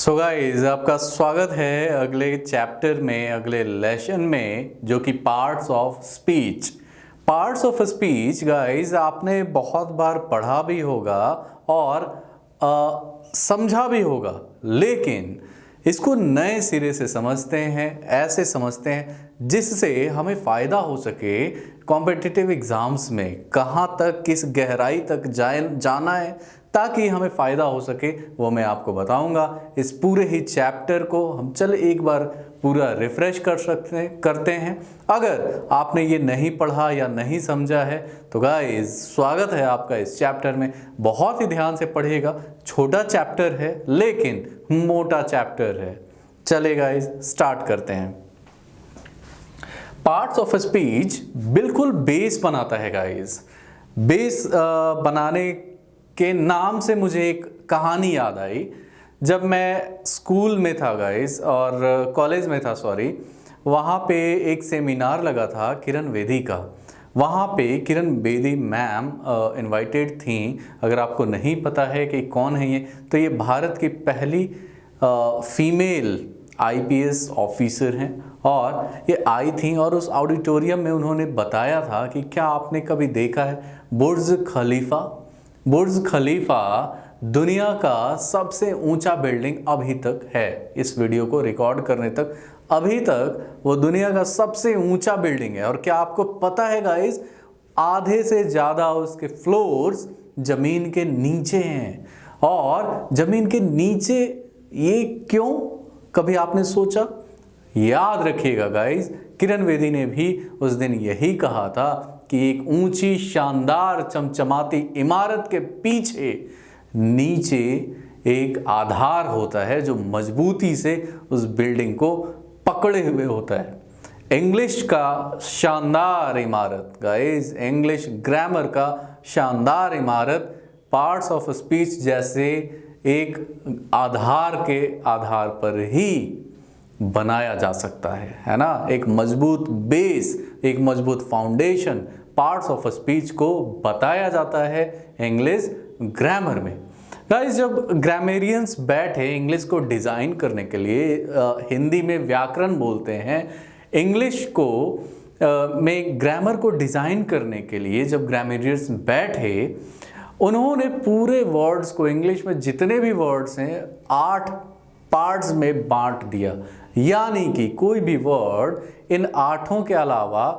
So guys आपका स्वागत है अगले चैप्टर में, अगले लेसन में, जो कि parts of speech. Parts of speech guys आपने बहुत बार पढ़ा भी होगा और समझा भी होगा, लेकिन इसको नए सिरे से समझते हैं, ऐसे समझते हैं जिससे हमें फ़ायदा हो सके कॉम्पिटिटिव एग्ज़ाम्स में, कहाँ तक किस गहराई तक जाना है ताकि हमें फ़ायदा हो सके, वो मैं आपको बताऊंगा। इस पूरे ही चैप्टर को हम चल एक बार पूरा रिफ्रेश करते हैं। अगर आपने ये नहीं पढ़ा या नहीं समझा है तो गाइस स्वागत है आपका इस चैप्टर में। बहुत ही ध्यान से पढ़िएगा, छोटा चैप्टर है लेकिन मोटा चैप्टर है। चले गाइस स्टार्ट करते हैं। पार्ट्स ऑफ स्पीच बिल्कुल बेस बनाता है गाइस। बेस बनाने के नाम से मुझे एक कहानी याद आई। जब मैं स्कूल में था गाइस और कॉलेज में था सॉरी, वहाँ पे एक सेमिनार लगा था किरण बेदी का। वहाँ पे किरण बेदी मैम इनवाइटेड थी। अगर आपको नहीं पता है कि कौन है ये, तो ये भारत की पहली फीमेल आईपीएस ऑफिसर हैं और ये आई थी और उस ऑडिटोरियम में उन्होंने बताया था कि क्या आपने कभी देखा है बुर्ज खलीफा। बुर्ज खलीफा दुनिया का सबसे ऊंचा बिल्डिंग अभी तक है। इस वीडियो को रिकॉर्ड करने तक अभी तक वो दुनिया का सबसे ऊंचा बिल्डिंग है। और क्या आपको पता है गाइस, आधे से ज़्यादा उसके फ्लोर्स ज़मीन के नीचे हैं। और ज़मीन के नीचे ये क्यों, कभी आपने सोचा? याद रखिएगा गाइस, किरण बेदी ने भी उस दिन यही कहा था कि एक ऊंची शानदार चमचमाती इमारत के पीछे नीचे एक आधार होता है जो मजबूती से उस बिल्डिंग को पकड़े हुए होता है। इंग्लिश का शानदार इमारत गाइस, इंग्लिश ग्रामर का शानदार इमारत पार्ट्स ऑफ स्पीच जैसे एक आधार के आधार पर ही बनाया जा सकता है ना। एक मजबूत बेस, एक मजबूत फाउंडेशन पार्ट्स ऑफ स्पीच को बताया जाता है इंग्लिश ग्रामर में। गाइस जब ग्रामेरियंस बैठे इंग्लिश को डिज़ाइन करने के लिए, हिंदी में व्याकरण बोलते हैं, इंग्लिश को में ग्रामर को डिज़ाइन करने के लिए जब ग्रामेरियंस बैठे, उन्होंने पूरे वर्ड्स को, इंग्लिश में जितने भी वर्ड्स हैं 8 पार्ट्स में बांट दिया। यानी कि कोई भी वर्ड इन 8 के अलावा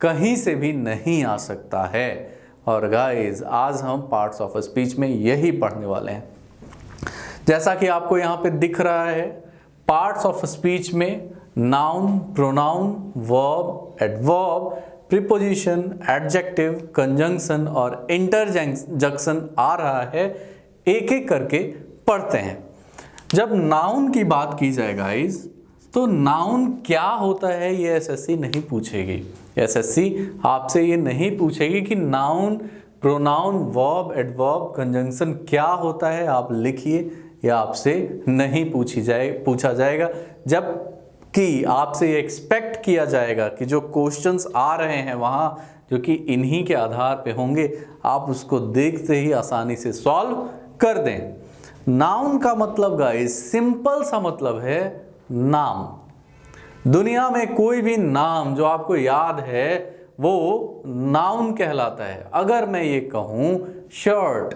कहीं से भी नहीं आ सकता है। और गाइस आज हम पार्ट्स ऑफ स्पीच में यही पढ़ने वाले हैं। जैसा कि आपको यहाँ पे दिख रहा है, पार्ट्स ऑफ स्पीच में noun, pronoun, verb, adverb, preposition, adjective, conjunction और इंटरजेक्शन आ रहा है। एक एक करके पढ़ते हैं। जब नाउन की बात की जाए गाइस, तो नाउन क्या होता है ये एसएससी नहीं पूछेगी। एसएससी आपसे ये नहीं पूछेगी कि noun, pronoun, verb, adverb, conjunction क्या होता है, आप लिखिए। यह आपसे नहीं पूछा जाएगा। जब कि आपसे ये एक्सपेक्ट किया जाएगा कि जो क्वेश्चंस आ रहे हैं वहाँ, जो कि इन्हीं के आधार पे होंगे, आप उसको देखते ही आसानी से सॉल्व कर दें। नाउन का मतलब गाइस सिंपल सा मतलब है नाम। दुनिया में कोई भी नाम जो आपको याद है वो नाउन कहलाता है। अगर मैं ये कहूँ शर्ट,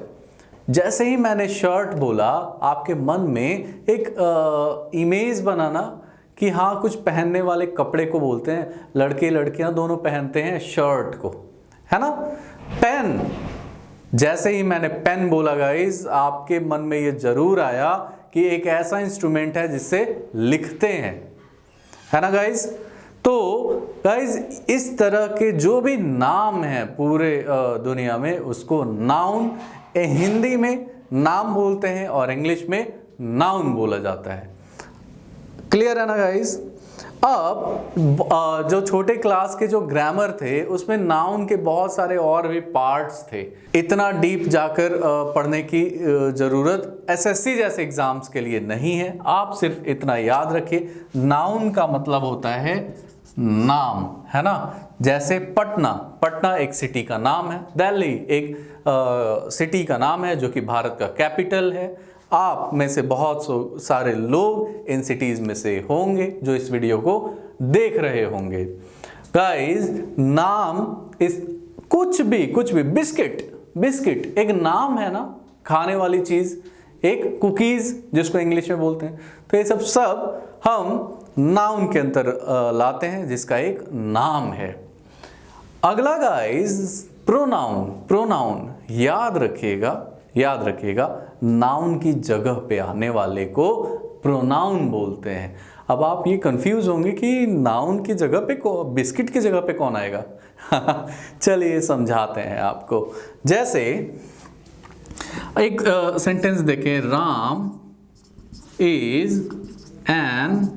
जैसे ही मैंने शर्ट बोला, आपके मन में एक इमेज बनाना कि हाँ कुछ पहनने वाले कपड़े को बोलते हैं, लड़के लड़कियां दोनों पहनते हैं शर्ट को, है ना। पेन, जैसे ही मैंने पेन बोला गाइस, आपके मन में ये जरूर आया कि एक ऐसा इंस्ट्रूमेंट है जिससे लिखते हैं, है ना गाइस। तो गाइस इस तरह के जो भी नाम हैं पूरे दुनिया में, उसको नाउन, हिंदी में नाम बोलते हैं और इंग्लिश में नाउन बोला जाता है। क्लियर है ना गाइस। अब जो छोटे क्लास के जो ग्रामर थे उसमें नाउन के बहुत सारे और भी पार्ट्स थे। इतना डीप जाकर पढ़ने की ज़रूरत एसएससी जैसे एग्जाम्स के लिए नहीं है। आप सिर्फ इतना याद रखिए, नाउन का मतलब होता है नाम, है ना। जैसे पटना, पटना एक सिटी का नाम है। दिल्ली एक सिटी का नाम है जो कि भारत का कैपिटल है। आप में से बहुत सारे लोग इन सिटीज़ में से होंगे जो इस वीडियो को देख रहे होंगे। गाइस, नाम इस कुछ भी बिस्किट एक नाम है ना, खाने वाली चीज़, एक कुकीज़ जिसको इंग्लिश में बोलते हैं। तो ये सब हम नाउन के अंदर लाते हैं जिसका एक नाम है। अगला गाइस, प्रोनाउन याद रखिएगा नाउन की जगह पे आने वाले को प्रोनाउन बोलते हैं। अब आप ये कंफ्यूज होंगे कि नाउन की जगह पे बिस्किट की जगह पे कौन आएगा। चलिए समझाते हैं आपको। जैसे एक सेंटेंस देखें, Ram is an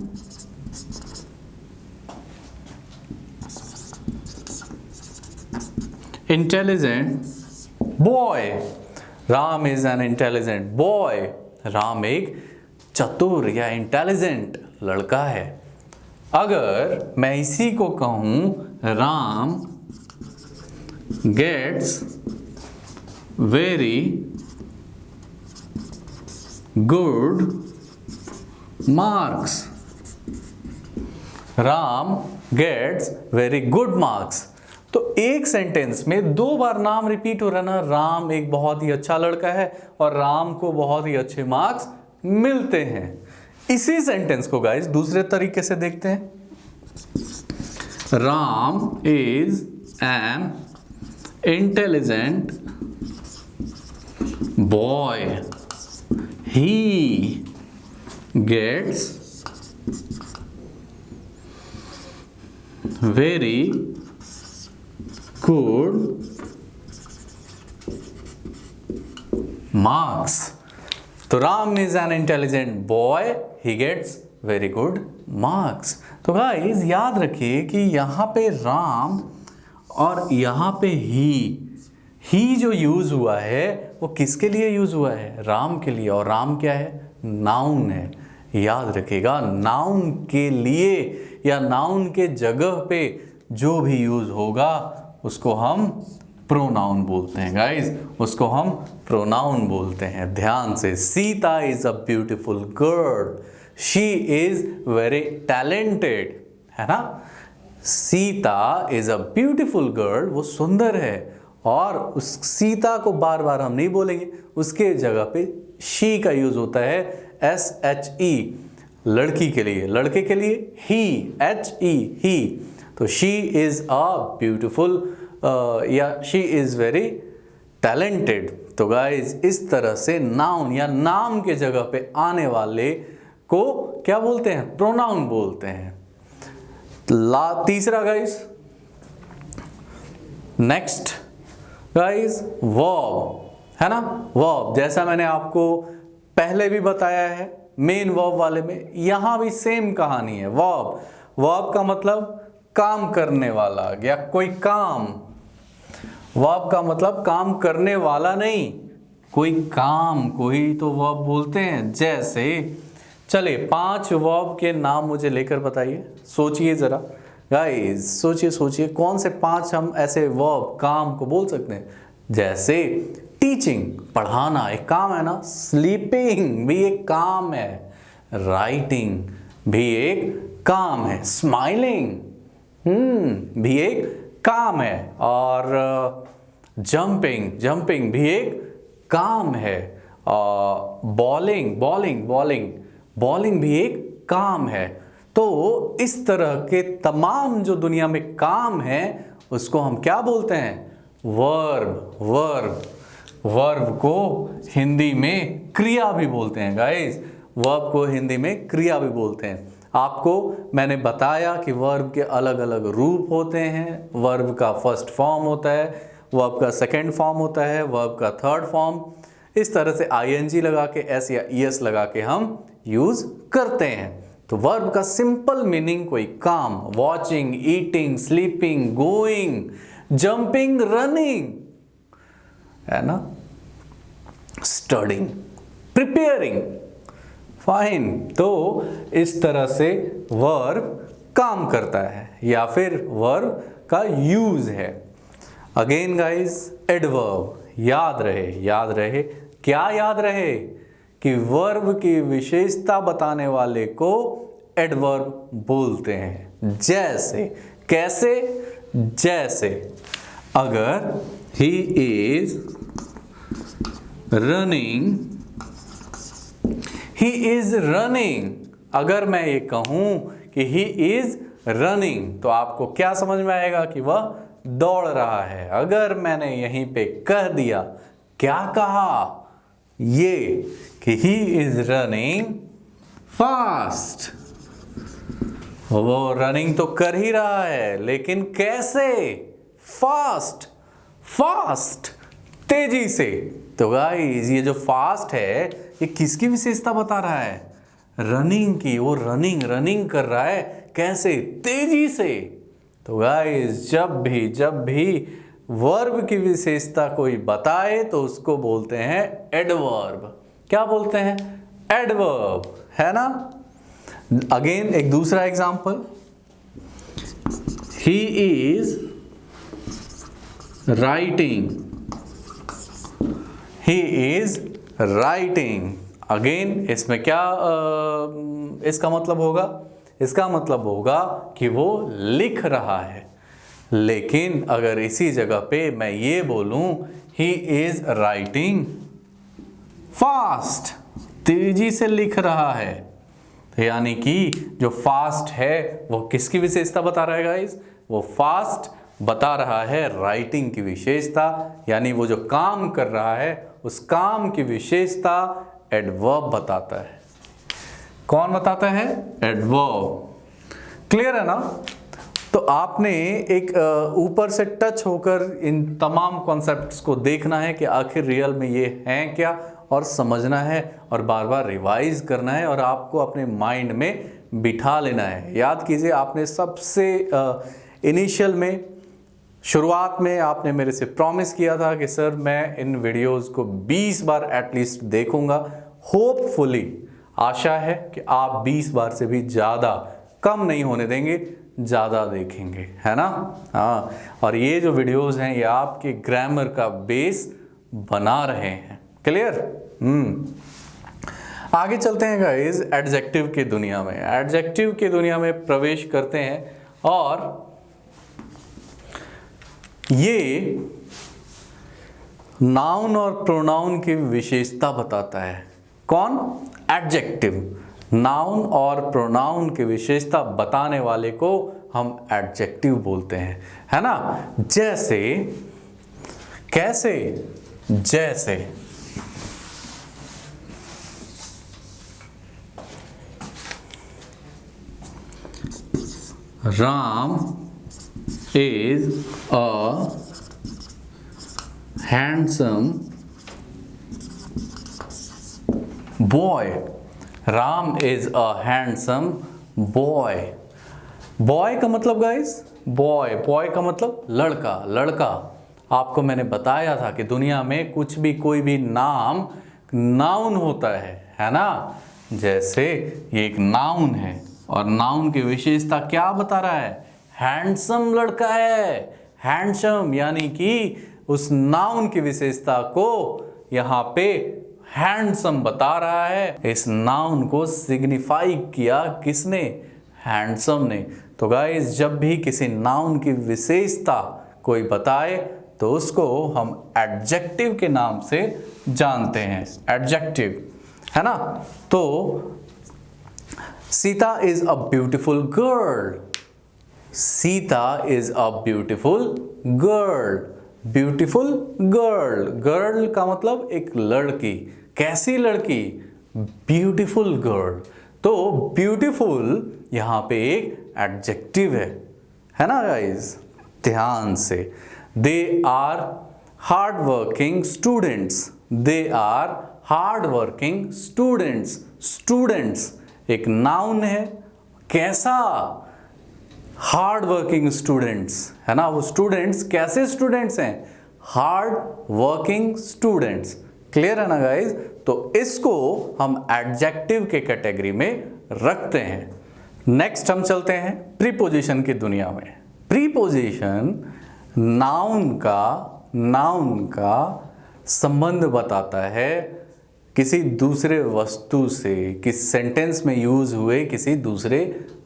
intelligent boy. Ram is an intelligent boy. Ram एक चतुर या इंटेलिजेंट लड़का है। अगर मैं इसी को कहूं, Ram gets very good marks. Ram gets very good marks. तो एक सेंटेंस में 2 बार नाम रिपीट हो रहा ना, राम एक बहुत ही अच्छा लड़का है और राम को बहुत ही अच्छे मार्क्स मिलते हैं। इसी सेंटेंस को गाइस दूसरे तरीके से देखते हैं। Ram is an intelligent boy. He gets very good marks. तो Ram is an intelligent boy, he gets very good marks. तो गाइस याद रखिए कि यहाँ पे राम और यहाँ पे ही जो यूज हुआ है वो किसके लिए यूज हुआ है? राम के लिए। और राम क्या है? नाउन है। याद रखिएगा, नाउन के लिए या नाउन के जगह पे जो भी यूज होगा उसको हम प्रोनाउन बोलते हैं। गाइस, उसको हम प्रोनाउन बोलते हैं। ध्यान से, Sita is a beautiful girl, she is very talented, है ना। Sita is a beautiful girl, वो सुंदर है। और उस सीता को बार बार हम नहीं बोलेंगे, उसके जगह पे शी का यूज होता है, SHE, लड़की के लिए। लड़के के लिए ही, HE, ही। तो शी इज अ ब्यूटीफुल या शी इज वेरी टैलेंटेड। तो गाइज इस तरह से नाउन या नाम के जगह पे आने वाले को क्या बोलते हैं? प्रोनाउन बोलते हैं। तीसरा गाइज, नेक्स्ट गाइज, वर्ब, है ना। वर्ब जैसा मैंने आपको पहले भी बताया है मेन वर्ब वाले में, यहां भी सेम कहानी है। वर्ब का मतलब काम करने वाला या कोई काम। वर्ब का मतलब काम करने वाला नहीं, कोई काम, कोई तो वर्ब बोलते हैं। जैसे चले 5 वर्ब के नाम मुझे लेकर बताइए। सोचिए जरा गाइस, सोचिए कौन से 5 हम ऐसे वर्ब काम को बोल सकते हैं। जैसे टीचिंग, पढ़ाना एक काम है ना। स्लीपिंग भी एक काम है। राइटिंग भी एक काम है। स्माइलिंग भी एक काम है। और जंपिंग भी एक काम है। बॉलिंग भी एक काम है। तो इस तरह के तमाम जो दुनिया में काम है उसको हम क्या बोलते हैं? वर्ब को हिंदी में क्रिया भी बोलते हैं। गाइस, वर्ब को हिंदी में क्रिया भी बोलते हैं। आपको मैंने बताया कि वर्ब के अलग अलग रूप होते हैं। वर्ब का फर्स्ट फॉर्म होता है, वर्ब का सेकंड फॉर्म होता है, वर्ब का थर्ड फॉर्म। इस तरह से ING लगा के, S या ES लगा के हम यूज करते हैं। तो वर्ब का सिंपल मीनिंग कोई काम, watching, eating, sleeping, going, jumping, running, है ना, स्टडिंग, प्रिपेयरिंग, फाइन। तो इस तरह से वर्ब काम करता है या फिर वर्ब का यूज है। अगेन गाइस, एडवर्ब याद रहे, क्या याद रहे कि वर्ब की विशेषता बताने वाले को एडवर्ब बोलते हैं। जैसे, कैसे? जैसे अगर he is running, he is running, अगर मैं ये कहूं कि ही इज रनिंग तो आपको क्या समझ में आएगा कि वह दौड़ रहा है। अगर मैंने यहीं पे कह दिया, क्या कहा, ये कि ही इज रनिंग फास्ट, वो रनिंग तो कर ही रहा है, लेकिन कैसे? फास्ट, फास्ट, तेजी से। तो गाइस ये जो फास्ट है ये किसकी विशेषता बता रहा है? रनिंग की। वो रनिंग कर रहा है, कैसे? तेजी से। तो गाइस जब भी वर्ब की विशेषता कोई बताए तो उसको बोलते हैं एडवर्ब। क्या बोलते हैं? एडवर्ब, है ना। अगेन एक दूसरा example, he is writing, he is writing. Again इसमें क्या इसका मतलब होगा? इसका मतलब होगा कि वो लिख रहा है। लेकिन अगर इसी जगह पे मैं ये बोलूं ही इज राइटिंग फास्ट, तेजी से लिख रहा है, तो यानी कि जो फास्ट है वो किसकी विशेषता बता रहा है गाइस? वो फास्ट बता रहा है राइटिंग की विशेषता, यानी वो जो काम कर रहा है उस काम की विशेषता एडवर्ब बताता है। कौन बताता है? एडवर्ब। क्लियर है ना। तो आपने एक ऊपर से टच होकर इन तमाम कॉन्सेप्ट्स को देखना है कि आखिर रियल में ये हैं क्या, और समझना है और बार बार रिवाइज करना है और आपको अपने माइंड में बिठा लेना है। याद कीजिए, आपने सबसे इनिशियल में, शुरुआत में आपने मेरे से प्रॉमिस किया था कि सर मैं इन वीडियोस को 20 बार एटलीस्ट देखूंगा। होपफुली, आशा है कि आप 20 बार से भी ज़्यादा, कम नहीं होने देंगे, ज़्यादा देखेंगे, है ना। हाँ, और ये जो वीडियोस हैं ये आपके ग्रामर का बेस बना रहे हैं। क्लियर? आगे चलते हैं गाइस एडजेक्टिव की दुनिया में। एडजेक्टिव की दुनिया में प्रवेश करते हैं और ये नाउन और प्रोनाउन की विशेषता बताता है। कौन? एडजेक्टिव। नाउन और प्रोनाउन की विशेषता बताने वाले को हम एडजेक्टिव बोलते हैं, है ना। जैसे, कैसे? जैसे Ram is a handsome boy. Ram is a handsome boy. Boy का मतलब गाइस, बॉय का मतलब लड़का, लड़का। आपको मैंने बताया था कि दुनिया में कुछ भी, कोई भी नाम नाउन होता है ना। जैसे ये एक नाउन है और नाउन की विशेषता क्या बता रहा है? हैंडसम लड़का है। हैंडसम यानी कि उस नाउन की विशेषता को यहाँ पे हैंडसम बता रहा है। इस नाउन को सिग्निफाई किया किसने? हैंडसम ने। तो गाइस जब भी किसी नाउन की विशेषता कोई बताए तो उसको हम एडजेक्टिव के नाम से जानते हैं। एडजेक्टिव, है ना। तो Sita is a beautiful girl. Sita is a beautiful girl. Beautiful girl, girl का मतलब एक लड़की। कैसी लड़की? Beautiful girl. तो ब्यूटीफुल यहां पे एक एडजेक्टिव है ना गाइस। ध्यान से, they are hard working students. They are hard working students. Students एक नाउन है। कैसा? हार्ड वर्किंग स्टूडेंट्स, है ना। वो स्टूडेंट्स कैसे स्टूडेंट्स हैं? Hard working students. क्लियर है ना गाइज। तो इसको हम एडजेक्टिव के कैटेगरी में रखते हैं। नेक्स्ट हम चलते हैं प्रीपोजिशन की दुनिया में। प्रीपोजिशन नाउन का संबंध बताता है किसी दूसरे वस्तु से, किस सेंटेंस में यूज हुए किसी दूसरे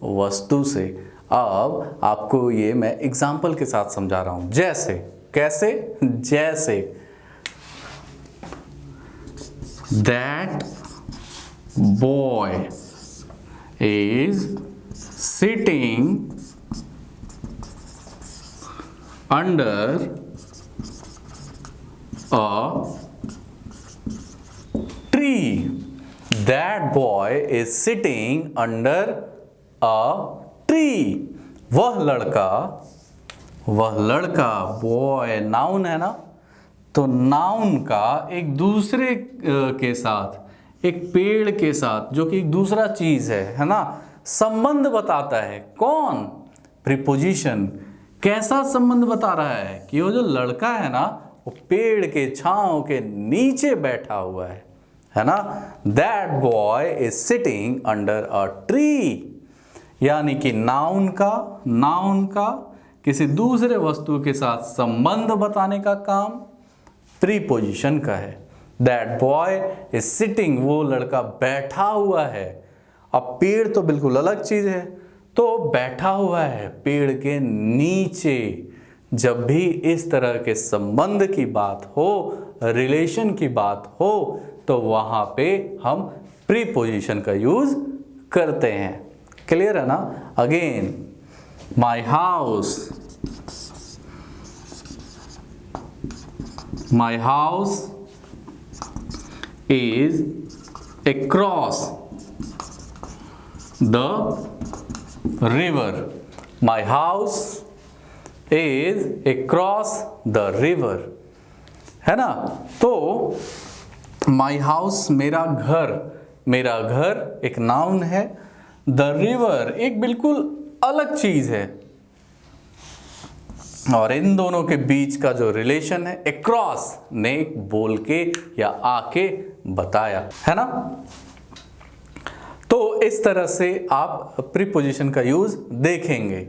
वस्तु से। अब आपको ये मैं एग्जाम्पल के साथ समझा रहा हूं। जैसे, कैसे? जैसे that boy is sitting under a tree. That boy is sitting under a tree. वह लड़का बॉय नाउन है ना, तो नाउन का एक दूसरे के साथ, एक पेड़ के साथ, जो कि एक दूसरा चीज है ना, संबंध बताता है। कौन? प्रीपोजिशन। कैसा संबंध बता रहा है कि वो जो लड़का है ना, वो पेड़ के छांव के नीचे बैठा हुआ है ना। That boy is sitting under a tree। यानी कि नाउन का किसी दूसरे वस्तु के साथ संबंध बताने का काम प्रीपोजिशन का है। That boy is sitting, वो लड़का बैठा हुआ है। अब पेड़ तो बिल्कुल अलग चीज है, तो बैठा हुआ है पेड़ के नीचे। जब भी इस तरह के संबंध की बात हो, रिलेशन की बात हो, तो वहां पे हम प्रीपोजिशन का यूज करते हैं। क्लियर है ना? Again, my house is across the river. My house is across the river, है ना। तो my house मेरा घर एक नाउन है, the river एक बिल्कुल अलग चीज है, और इन दोनों के बीच का जो रिलेशन है, across ने बोल के या आके बताया, है ना। तो इस तरह से आप प्रीपोजिशन का यूज देखेंगे।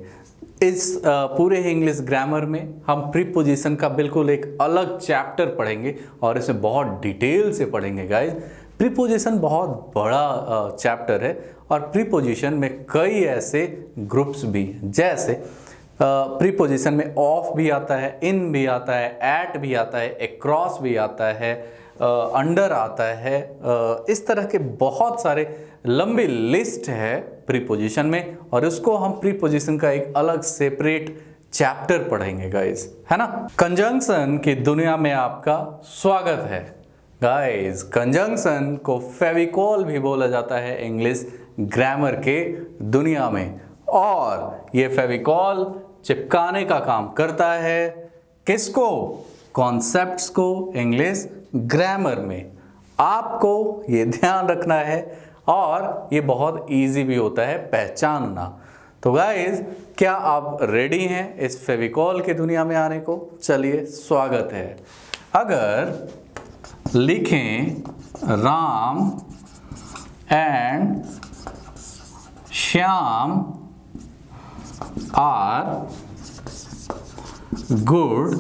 इस पूरे इंग्लिश ग्रामर में हम प्रीपोजिशन का बिल्कुल एक अलग चैप्टर पढ़ेंगे और इसे बहुत डिटेल से पढ़ेंगे गाइस। प्रीपोजिशन बहुत बड़ा चैप्टर है और प्रीपोजिशन में कई ऐसे ग्रुप्स भी हैं। जैसे प्रीपोजिशन में ऑफ भी आता है, इन भी आता है, एट भी आता है, अक्रॉस भी आता है, अंडर आता है। इस तरह के बहुत सारे लंबी लिस्ट है प्रीपोजिशन में, और उसको हम प्रीपोजिशन का एक अलग सेपरेट चैप्टर पढ़ेंगे गाइस, है ना। कंजंक्शन की दुनिया में आपका स्वागत है गाइस। कंजंक्शन को फेविकॉल भी बोला जाता है इंग्लिश ग्रामर के दुनिया में, और ये फेविकॉल चिपकाने का काम करता है। किसको? कॉन्सेप्ट्स को इंग्लिश ग्रामर में। आपको ये ध्यान रखना है, और ये बहुत इजी भी होता है पहचानना। तो गाइस, क्या आप रेडी हैं इस फेविकॉल की दुनिया में आने को? चलिए, स्वागत है। अगर लिखें Ram and Shyam are good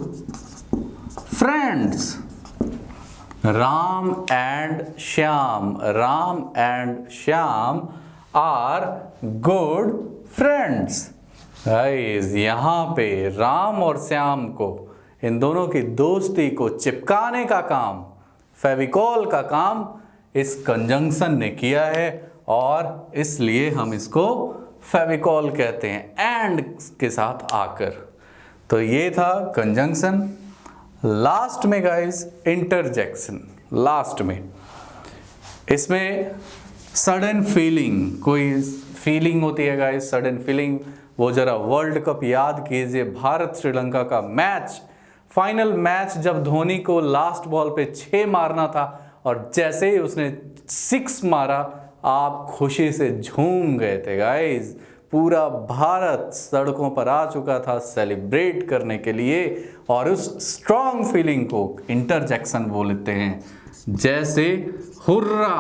friends. Ram and Shyam are good friends. Guys, यहाँ पे राम और श्याम को, इन दोनों की दोस्ती को चिपकाने का काम, फेविकॉल का काम इस कंजंक्शन ने किया है, और इसलिए हम इसको फेविकॉल कहते हैं एंड के साथ आकर। तो ये था कंजंक्शन। लास्ट में गाइस इंटरजेक्शन, लास्ट में इसमें सडन फीलिंग, कोई फीलिंग होती है गाइस, सडन फीलिंग। वो जरा वर्ल्ड कप याद कीजिए, भारत श्रीलंका का मैच, फाइनल मैच, जब धोनी को लास्ट बॉल पे 6 मारना था और जैसे ही उसने 6 मारा, आप खुशी से झूम गए थे गाइस। पूरा भारत सड़कों पर आ चुका था सेलिब्रेट करने के लिए, और उस स्ट्रॉन्ग फीलिंग को इंटरजेक्शन बोलते हैं। जैसे hurrah,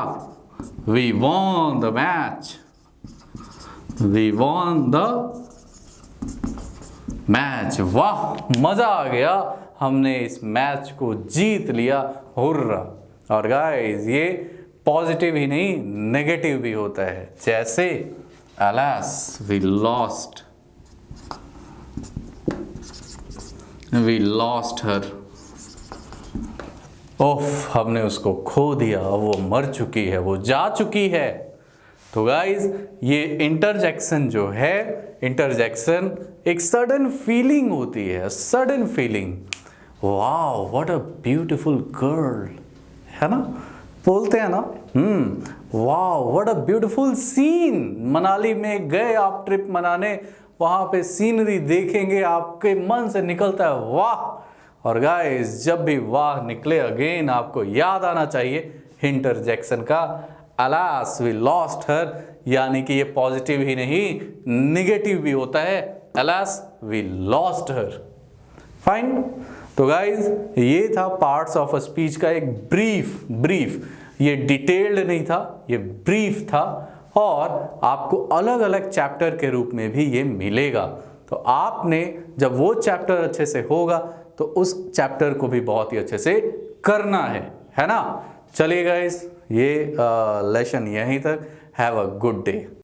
we won the match, we won the match, वाह मजा आ गया, हमने इस मैच को जीत लिया, हुर्रा। और गाइस ये पॉजिटिव ही नहीं नेगेटिव भी होता है, जैसे alas we lost her, ओफ हमने उसको खो दिया, वो मर चुकी है, वो जा चुकी है। तो गाइस ये इंटरजेक्शन जो है, इंटरजेक्शन एक सडन फीलिंग होती है, sudden feeling, wow what a beautiful girl, है ना, बोलते हैं ना, wow what a beautiful scene. Manali में गए आप ट्रिप मनाने, वहां पे सीनरी देखेंगे, आपके मन से निकलता है वाह। और गाइस जब भी वाह निकले अगेन आपको याद आना चाहिए इंटरजेक्शन का, अलास वी लॉस्ट हर, यानी कि ये पॉजिटिव ही नहीं निगेटिव भी होता है, alas we lost her. Fine. तो गाइस ये था पार्ट्स ऑफ अ स्पीच का एक ब्रीफ, ये डिटेल्ड नहीं था, ये ब्रीफ था, और आपको अलग अलग चैप्टर के रूप में भी ये मिलेगा। तो आपने जब वो चैप्टर अच्छे से होगा तो उस चैप्टर को भी बहुत ही अच्छे से करना है ना। चलिए गाइस ये लेसन यहीं तक। Have a good day.